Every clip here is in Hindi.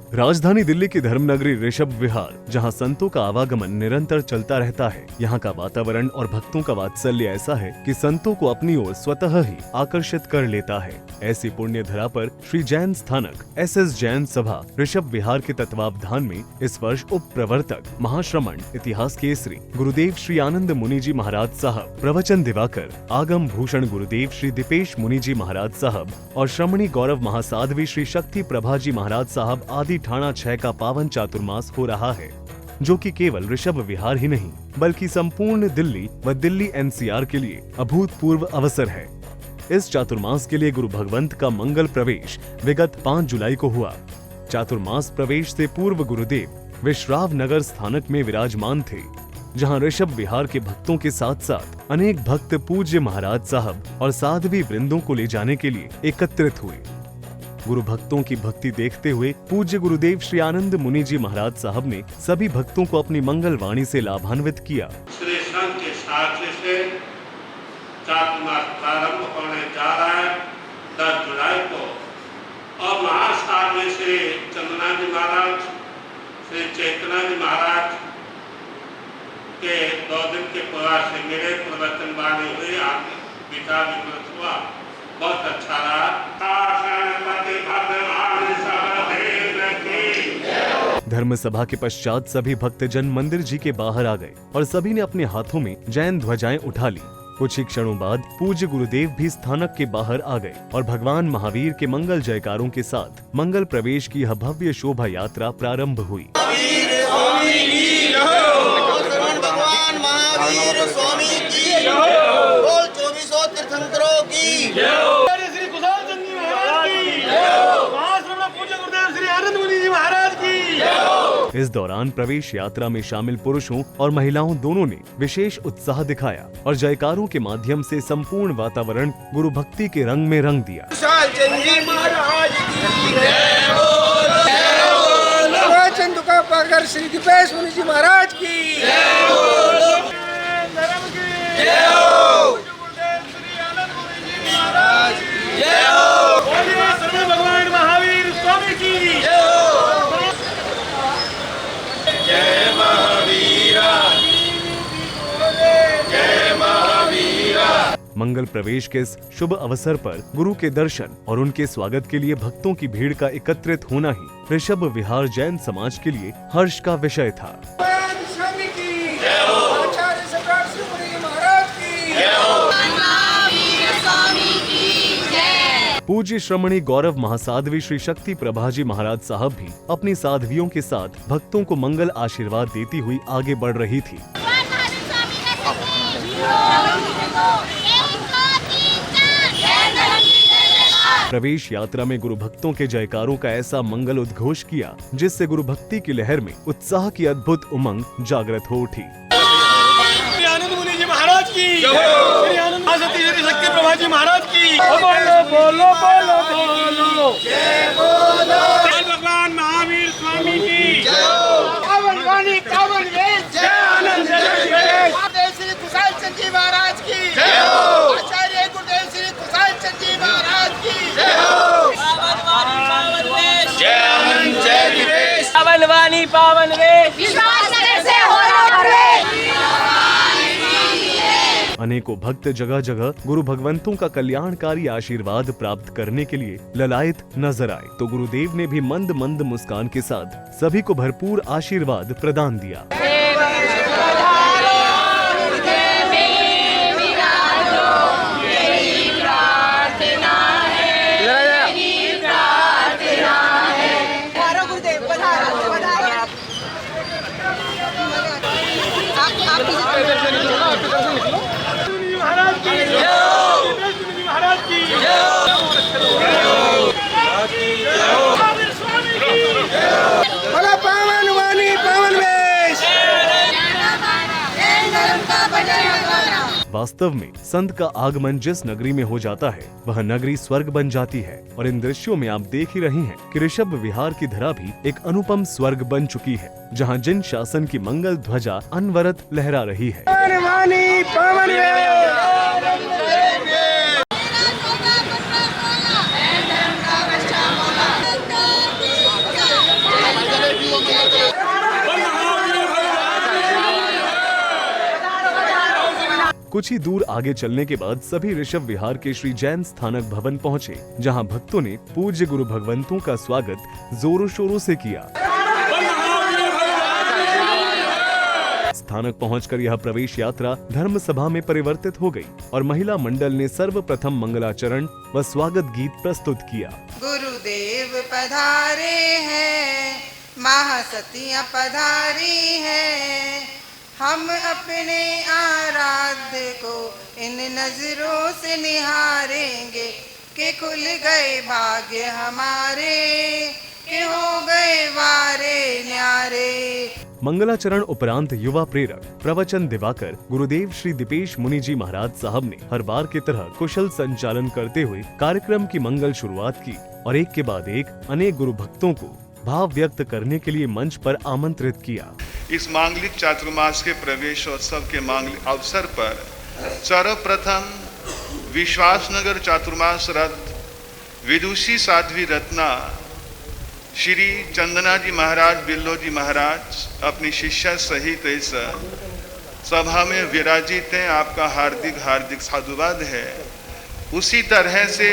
राजधानी दिल्ली की धर्मनगरी ऋषभ विहार, जहां संतों का आवागमन निरंतर चलता रहता है। यहां का वातावरण और भक्तों का वात्सल्य ऐसा है कि संतों को अपनी ओर स्वतः ही आकर्षित कर लेता है। ऐसी पुण्य धरा पर श्री जैन स्थानक SS जैन सभा ऋषभ विहार के तत्वावधान में इस वर्ष उप प्रवर्तक महाश्रमण इतिहास केसरी गुरुदेव श्री आनंद मुनि जी महाराज साहब, प्रवचन दिवाकर आगम भूषण गुरुदेव श्री दीपेश मुनि जी महाराज साहब और श्रमणी गौरव महासाध्वी श्री शक्ति प्रभा जी महाराज साहब आदि ठाणा 6 का पावन चातुर्मास हो रहा है, जो कि केवल ऋषभ विहार ही नहीं बल्कि संपूर्ण दिल्ली व दिल्ली NCR के लिए अभूतपूर्व अवसर है। इस चातुर्मास के लिए गुरु भगवंत का मंगल प्रवेश विगत 5 जुलाई को हुआ। चातुर्मास प्रवेश से पूर्व गुरुदेव विश्राव नगर स्थानक में विराजमान थे, जहां ऋषभ विहार के भक्तों के साथ साथ अनेक भक्त पूज्य महाराज साहब और साध्वी वृंदों को ले जाने के लिए एकत्रित हुए। गुरु भक्तों की भक्ति देखते हुए पूज्य गुरुदेव श्री आनंद मुनि जी महाराज साहब ने सभी भक्तों को अपनी मंगल वाणी से लाभान्वित किया। श्री संघ के साक्ष्य से चातुर्मास प्रारंभ होने जा रहा है 10 जुलाई को, और महासाध्वी श्री चंदना जी महाराज, श्री चेतना जी महाराज के 2 दिन के प्रवास से मेरे प्रवचन वाणी हुई, विचार विमर्श हुआ, बहुत अच्छा रहा। धर्म सभा के पश्चात सभी भक्तजन मंदिर जी के बाहर आ गए और सभी ने अपने हाथों में जैन ध्वजाएं उठा ली। कुछ ही क्षणों बाद पूज्य गुरुदेव भी स्थानक के बाहर आ गए और भगवान महावीर के मंगल जयकारों के साथ मंगल प्रवेश की यह भव्य शोभा यात्रा प्रारंभ हुई। भगवान महावीर स्वामी की बोल 2400 तीर्थंकरों की श्री कुशाल चंद जी महाराज की महाश्रमण पूज्य गुरुदेव श्री आनंद मुनि जी महाराज की। इस दौरान प्रवेश यात्रा में शामिल पुरुषों और महिलाओं दोनों ने विशेष उत्साह दिखाया और जयकारों के माध्यम से संपूर्ण वातावरण गुरु भक्ति के रंग में रंग दिया। कुशाल चंद जी महाराज की जय बोलो, जय बोलो। चंद का पाकर श्री दीपेश मुनि जी महाराज की जय बोलो, धर्म की जय हो, गुरुदेव श्री आनंद मुनि जी महाराज की जय हो, बोलिए सर्व भगवान महावीर स्वामी की जय हो, जय महावीरा, जय महावीरा। मंगल प्रवेश के इस शुभ अवसर पर गुरु के दर्शन और उनके स्वागत के लिए भक्तों की भीड़ का एकत्रित होना ही ऋषभ विहार जैन समाज के लिए हर्ष का विषय था। पूज्य श्रमणी गौरव महासाध्वी श्री शक्ति प्रभा जी महाराज साहब भी अपनी साध्वियों के साथ भक्तों को मंगल आशीर्वाद देती हुई आगे बढ़ रही थी। प्रवेश यात्रा में गुरु भक्तों के जयकारों का ऐसा मंगल उद्घोष किया, जिससे गुरु भक्ति की लहर में उत्साह की अद्भुत उमंग जागृत हो उठी। आनंद मुनि जी महाराज की, श्री आनंद श्री शक्ति प्रभा जी महाराज की, बोलो बोलो बोलो बोलो, जय बोलो, जय भगवान महावीर स्वामी की जय हो, पावन वाणी पावन वेद, जय आनंद जय श्री कुशाल चंद जी महाराज की जय हो, आचार्य गुरुदेव श्री कुशाल चंद जी महाराज की जय हो, पावन वाणी पावन वेद, जय आनंद जय दीपेश, पावन वाणी पावन वेद, विश्वास से हो रहा है। अनेकों भक्त जगह जगह गुरु भगवंतों का कल्याणकारी आशीर्वाद प्राप्त करने के लिए ललायत नजर आए, तो गुरुदेव ने भी मंद मंद मुस्कान के साथ सभी को भरपूर आशीर्वाद प्रदान दिया। वास्तव में संत का आगमन जिस नगरी में हो जाता है वह नगरी स्वर्ग बन जाती है, और इन दृश्यों में आप देख ही रही हैं कि ऋषभ विहार की धरा भी एक अनुपम स्वर्ग बन चुकी है, जहां जिन शासन की मंगल ध्वजा अनवरत लहरा रही है। कुछ ही दूर आगे चलने के बाद सभी ऋषभ विहार के श्री जैन स्थानक भवन पहुँचे, जहाँ भक्तों ने पूज्य गुरु भगवंतों का स्वागत जोरों शोरों से किया। स्थानक पहुंचकर यह प्रवेश यात्रा धर्म सभा में परिवर्तित हो गई और महिला मंडल ने सर्वप्रथम मंगलाचरण व स्वागत गीत प्रस्तुत किया। गुरुदेव पधारे हैं, महासतियाँ पधारी हैं, हम अपने आराध्य को इन नजरों से निहारेंगे कि खुल गए भाग्य हमारे, कि हो गए वारे न्यारे। मंगलाचरण उपरांत युवा प्रेरक प्रवचन दिवाकर गुरुदेव श्री दीपेश मुनि जी महाराज साहब ने हर बार की तरह कुशल संचालन करते हुए कार्यक्रम की मंगल शुरुआत की और एक के बाद एक अनेक गुरु भक्तों को भाव व्यक्त करने के लिए मंच पर आमंत्रित किया। इस मांगलिक चातुर्मास के प्रवेशोत्सव के मांगलिक अवसर पर सर्वप्रथम विश्वासनगर चातुर्मास रथ विदुषी साध्वी रत्ना श्री चंदना जी महाराज बिल्लो जी महाराज अपनी शिष्या सहित इस सभा में विराजित हैं। आपका हार्दिक हार्दिक साधुवाद है। उसी तरह से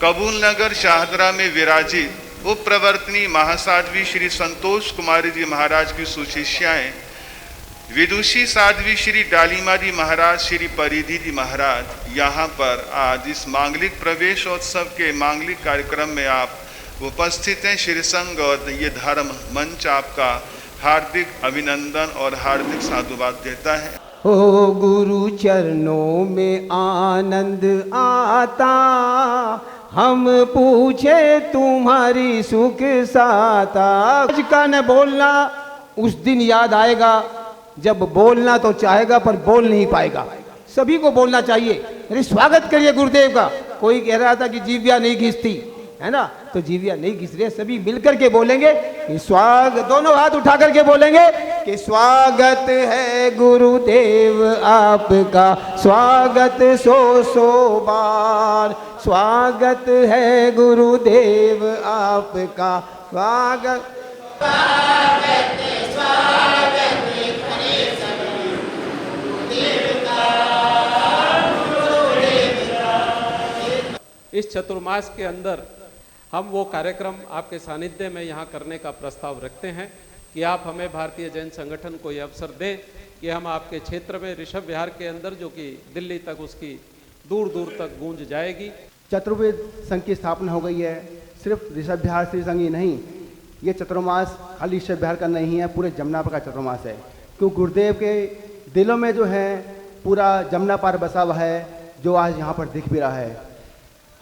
कबूल नगर शाहदरा में विराजित उप प्रवर्तनी महासाध्वी श्री संतोष कुमारी जी महाराज की सुशिष्याएं विदुषी साध्वी श्री डालीमा जी महाराज श्री परिधि जी महाराज यहाँ पर आज इस मांगलिक प्रवेशोत्सव के मांगलिक कार्यक्रम में आप उपस्थित हैं। श्री संघ और ये धर्म मंच आपका हार्दिक अभिनंदन और हार्दिक साधुवाद देता है। हो गुरु चरणों में आनंद आता, हम पूछे तुम्हारी सुख साता। आज का न बोलना उस दिन याद आएगा जब बोलना तो चाहेगा पर बोल नहीं पाएगा। सभी को बोलना चाहिए। अरे स्वागत करिए गुरुदेव का। कोई कह रहा था कि जीविया नहीं घिसती है ना, तो जीविया नहीं घिस रही। सभी मिलकर के बोलेंगे कि स्वागत, दोनों हाथ उठा करके बोलेंगे कि स्वागत है गुरुदेव आपका, स्वागत सौ बार, स्वागत है गुरुदेव आपका, स्वागत इस चतुर्मास के अंदर हम वो कार्यक्रम आपके सानिध्य में यहाँ करने का प्रस्ताव रखते हैं कि आप हमें भारतीय जैन संगठन को ये अवसर दें कि हम आपके क्षेत्र में ऋषभ विहार के अंदर, जो कि दिल्ली तक उसकी दूर दूर तक गूंज जाएगी। चतुर्वेद संघ की स्थापना हो गई है। सिर्फ ऋषभ विहार श्री संघ ही नहीं, ये चतुर्मास खाली ऋषभ विहार का नहीं है, पूरे जमुना पार का चतुर्मास है। क्योंकि गुरुदेव के दिलों में जो है पूरा जमुना पार बसा हुआ है, जो आज यहाँ पर दिख भी रहा है।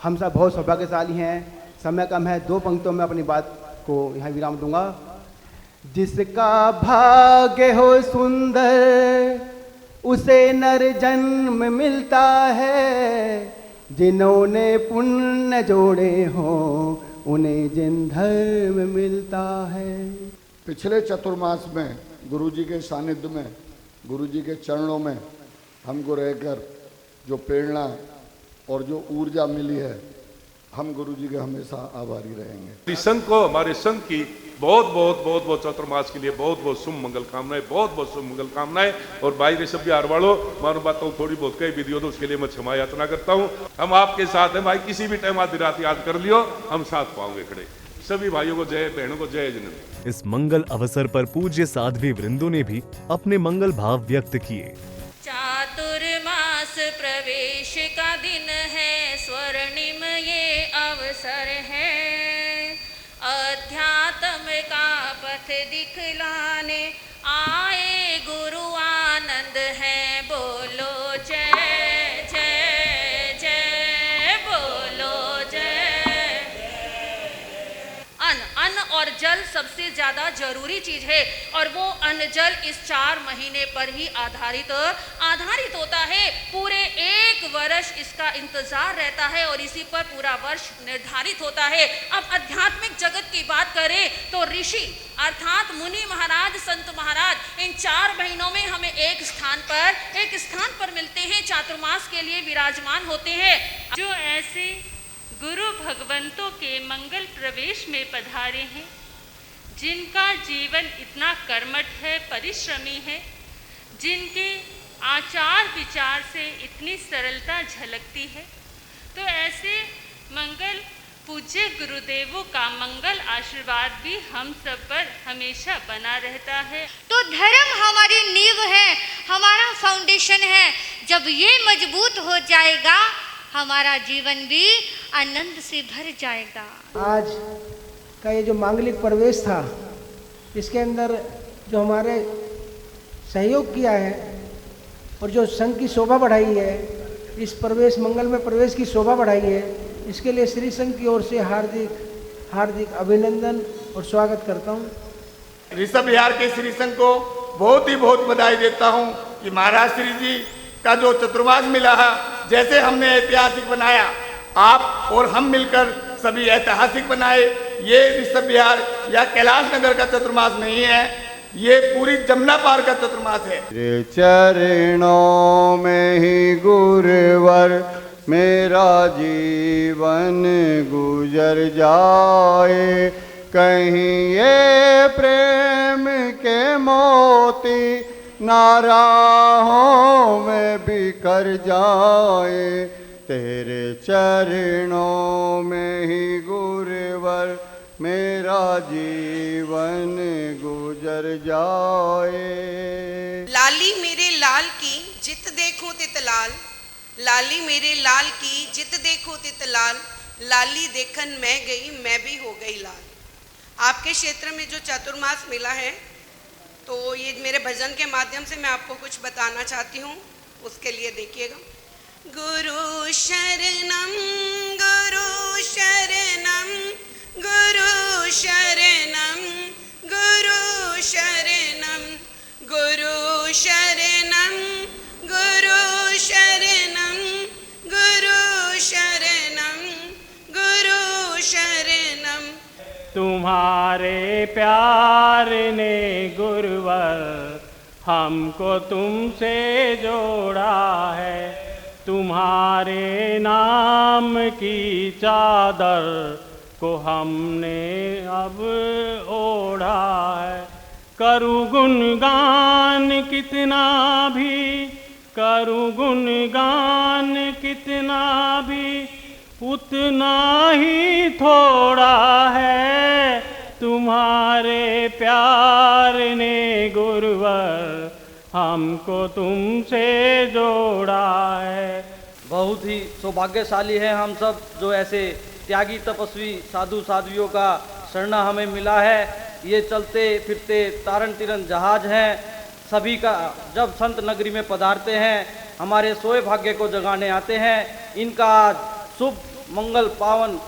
हम सब बहुत सौभाग्यशाली हैं। समय कम है, 2 पंक्तियों में अपनी बात को यहाँ विराम दूंगा। जिसका भाग्य हो सुंदर उसे नर जन्म मिलता है, जिन्होंने पुण्य जोड़े हो उन्हें जिन धर्म मिलता है। पिछले चतुर्मास में गुरुजी के सानिध्य में, गुरुजी के चरणों में हमको रहकर जो प्रेरणा और जो ऊर्जा मिली है, हम गुरुजी के हमेशा आभारी रहेंगे। संघ को, हमारे संघ की बहुत बहुत चतुर्मास के लिए बहुत बहुत शुभ मंगल कामनाएं, बहुत बहुत शुभ मंगल कामनाएं। और भाई ऋषभ विहार वालों, मानो बातों थोड़ी बहुत कई विधि हो तो उसके लिए मैं क्षमा याचना करता हूँ। हम आपके साथ हैं भाई, किसी भी टाइम आधी रात याद कर लियो, हम साथ पाओगे खड़े। सभी भाइयों को जय, बहनों को जय जन। इस मंगल अवसर पर पूज्य साध्वी वृंदों ने भी अपने मंगल भाव व्यक्त किए। चातुर्मास प्रवेश का दिन है, स्वर्णिम ये अवसर है, अध्यात्म का पथ दिखलाने आए गुरु आनंद है। बोलो जय जय जय, बोलो जय। अन्न और जल सबसे ज्यादा जरूरी चीज है और वो अन्न जल इस 4 महीने पर ही आधारित होता है। पूरे 1 वर्ष इसका इंतजार रहता है और इसी पर पूरा वर्ष निर्धारित होता है। अब आध्यात्मिक जगत की बात करें तो ऋषि अर्थात मुनि महाराज, संत महाराज इन 4 महीनों में हमें एक स्थान पर मिलते हैं, चातुर्मास के लिए विराजमान होते हैं। जो ऐसे गुरु भगवंतों के मंगल प्रवेश में पधारे हैं, जिनका जीवन इतना कर्मठ है, परिश्रमी है, जिनके आचार विचार से इतनी सरलता झलकती है। तो ऐसे मंगल पूज्य गुरुदेवों का मंगल आशीर्वाद भी हम सब पर हमेशा बना रहता है। तो धर्म हमारी नींव है, हमारा फाउंडेशन है। जब ये मजबूत हो जाएगा, हमारा जीवन भी आनंद से भर जाएगा। आज का ये जो मांगलिक प्रवेश था, इसके अंदर जो हमारे सहयोग किया है और जो संघ की शोभा बढ़ाई है, इस प्रवेश मंगल में प्रवेश की शोभा बढ़ाई है, इसके लिए श्री संघ की ओर से हार्दिक हार्दिक अभिनंदन और स्वागत करता हूँ। ऋषभ विहार के श्री संघ को बहुत ही बहुत बधाई देता हूँ कि महाराज श्री जी का जो चतुर्मास मिला है, जैसे हमने ऐतिहासिक बनाया, आप और हम मिलकर सभी ऐतिहासिक बनाए। ये ऋषभ विहार या कैलाश नगर का चतुर्मास नहीं है, ये पूरी जमुना पार का चतुर्मास है। तेरे चरणों में ही गुरुवर मेरा जीवन गुजर जाए, कहीं ये प्रेम के मोती नाराहों में बिखर जाए। तेरे चरणों में ही गुरुवर मेरा जीवन गुजर जाए। लाली मेरे लाल की जित देखूं तित लाल, लाली मेरे लाल की जित देखो तित लाल, लाली देखन मैं गई मैं भी हो गई लाल। आपके क्षेत्र में जो चतुर्मास मिला है, तो ये मेरे भजन के माध्यम से मैं आपको कुछ बताना चाहती हूँ, उसके लिए देखिएगा। गुरु शरणम गुरु शरणम गुरु शरणम गुरु शरणम गुरु शरणम गुरु शरणम गुरु शरणम गुरु शरणम। तुम्हारे प्यार ने गुरुवर हमको तुमसे जोड़ा है, तुम्हारे नाम की चादर को हमने अब ओढ़ा है। करूँ गुणगान कितना भी, करूँ गुणगान कितना भी, उतना ही थोड़ा है। तुम्हारे प्यार ने गुरुवर हमको तुमसे जोड़ा है। बहुत ही सौभाग्यशाली है हम सब, जो ऐसे त्यागी तपस्वी साधु साध्वियों का शरणा हमें मिला है। ये चलते फिरते तारण तिरन जहाज हैं, सभी का जब संत नगरी में पधारते हैं, हमारे सोए भाग्य को जगाने आते हैं। इनका आज शुभ मंगल पावन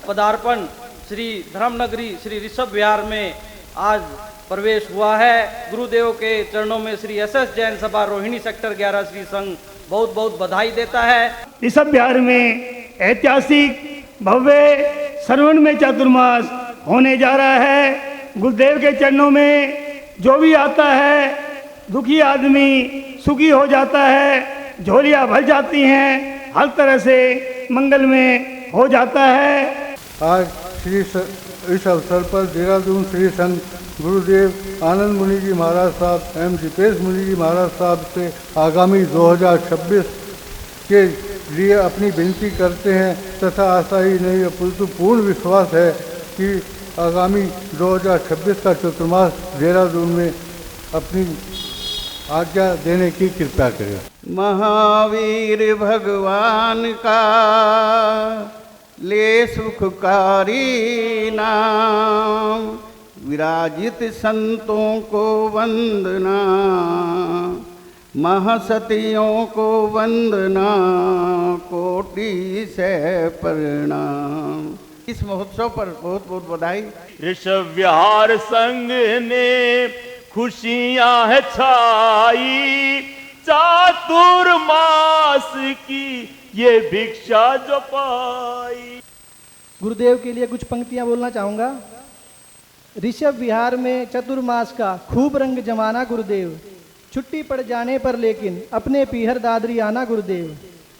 पदार्पण श्री धर्मनगरी श्री ऋषभ विहार में आज प्रवेश हुआ है। गुरुदेव के चरणों में श्री SS जैन सभा रोहिणी सेक्टर 11 श्री संघ बहुत बहुत बधाई देता है। ऋषभ विहार में ऐतिहासिक भव्य श्रवण में चतुर्मास होने जा रहा है। गुरुदेव के चरणों में जो भी आता है, दुखी आदमी सुखी हो जाता है, झोलियाँ भर जाती हैं, हर तरह से मंगल में हो जाता है। आज इस अवसर पर देहरादून श्री संघ गुरुदेव आनंद मुनि जी महाराज साहब एवं दीपेश मुनि जी महाराज साहब से आगामी 2026 के लिए अपनी विनती करते हैं तथा आशा ही नहीं अपितु पूर्ण विश्वास है कि आगामी 2026 का चतुर्मास देहरादून में अपनी आज्ञा देने की कृपा करें। महावीर भगवान का ले सुखकारी नाम, विराजित संतों को वंदना, महासतियों को वंदना, कोटि से प्रणाम। इस महोत्सव पर बहुत बहुत बधाई। ऋषभ विहार संघ ने खुशियां है छाई, चातुर्मास की ये भिक्षा जो पाई। गुरुदेव के लिए कुछ पंक्तियां बोलना चाहूँगा। ऋषभ विहार में चतुर्मास का खूब रंग जमाना गुरुदेव, छुट्टी पड़ जाने पर लेकिन अपने पीहर दादरी आना गुरुदेव।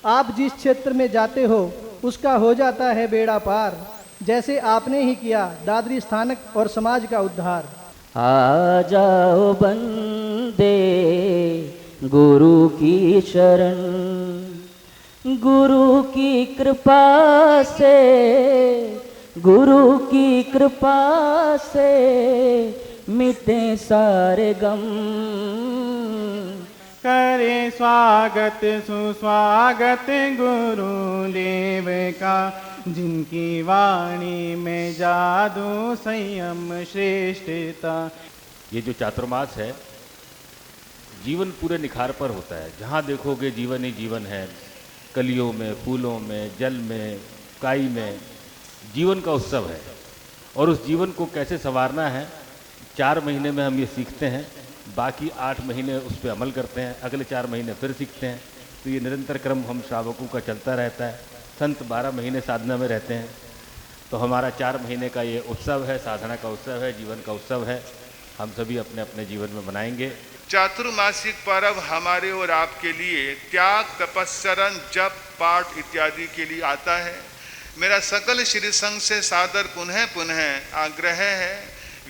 आप जिस क्षेत्र में जाते हो उसका हो जाता है बेड़ा पार, जैसे आपने ही किया दादरी स्थानक और समाज का उद्धार। आ जाओ बंदे गुरु की शरण, गुरु की कृपा से, गुरु की कृपा से मिटे सारे गम। करे स्वागत सुस्वागत गुरुदेव का, जिनकी वाणी में जादू संयम श्रेष्ठता। ये जो चातुर्मास है जीवन पूरे निखार पर होता है। जहाँ देखोगे जीवन ही जीवन है, कलियों में, फूलों में, जल में, काई में, जीवन का उत्सव है। और उस जीवन को कैसे संवारना है 4 महीने में हम ये सीखते हैं, बाकी 8 महीने उस पर अमल करते हैं, अगले 4 महीने फिर सीखते हैं। तो ये निरंतर क्रम हम श्रावकों का चलता रहता है। संत 12 महीने साधना में रहते हैं, तो हमारा 4 महीने का ये उत्सव है, साधना का उत्सव है, जीवन का उत्सव है। हम सभी अपने अपने जीवन में मनाएंगे। चातुर्मासिक पर्व हमारे और आपके लिए त्याग, तपस्सरण, जप, पाठ इत्यादि के लिए आता है। मेरा सकल श्री संघ से सादर पुनः पुनः आग्रह है,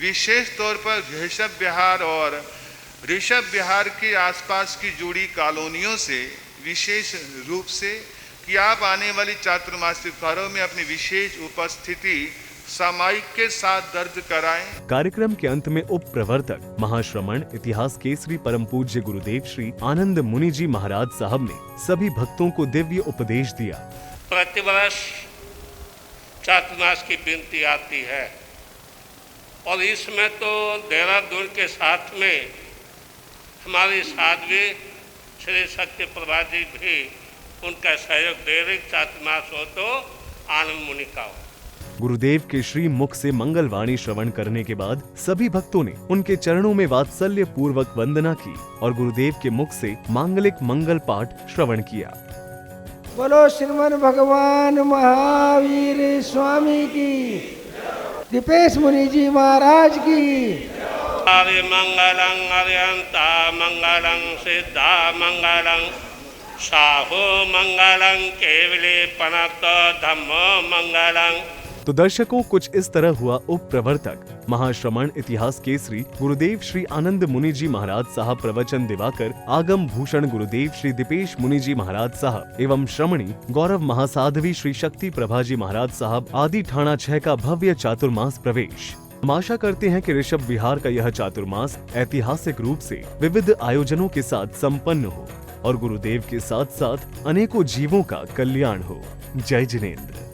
विशेष तौर पर ऋषभ विहार और ऋषभ विहार के आसपास की जुड़ी कॉलोनियों से विशेष रूप से कि आप आने वाली चातुर्मासिक पर्व में अपनी विशेष उपस्थिति सामायिक के साथ दर्ज कराएं। कार्यक्रम के अंत में उप प्रवर्तक महाश्रमण इतिहास केसरी परम पूज्य गुरुदेव श्री आनंद मुनि जी महाराज साहब ने सभी भक्तों को दिव्य उपदेश दिया। प्रतिवर्ष चातुर्मास की विनती आती है और इसमें तो देहरादून के साथ में हमारी साध्वी श्री सत्य प्रभा जी भी उनका सहयोग दे रहे। चातुर्मास हो तो आनंद मुनि का हो। गुरुदेव के श्री मुख से मंगलवाणी श्रवण करने के बाद सभी भक्तों ने उनके चरणों में वात्सल्य पूर्वक वंदना की और गुरुदेव के मुख से मांगलिक मंगल पाठ श्रवण किया। बोलो श्रीमन भगवान महावीर स्वामी की, दीपेश मुनि जी महाराज की। हरि मंगलं हरियंता मंगलं सिद्धा मंगलं साहो मंगलं केवले पनत धम्मो मंगलं। तो दर्शकों, कुछ इस तरह हुआ उप प्रवर्तक महाश्रमण इतिहास केसरी गुरुदेव श्री आनंद मुनि जी महाराज साहब प्रवचन दिवाकर, आगम भूषण गुरुदेव श्री दीपेश मुनि जी महाराज साहब एवं श्रमणी गौरव महासाध्वी श्री शक्ति प्रभा जी महाराज साहब आदि ठाणा 6 का भव्य चातुर्मास प्रवेश। हम आशा करते हैं कि ऋषभ विहार का यह चातुर्मास ऐतिहासिक रूप से विविध आयोजनों के साथ संपन्न हो और गुरुदेव के साथ साथ अनेकों जीवों का कल्याण हो। जय जिनेंद्र।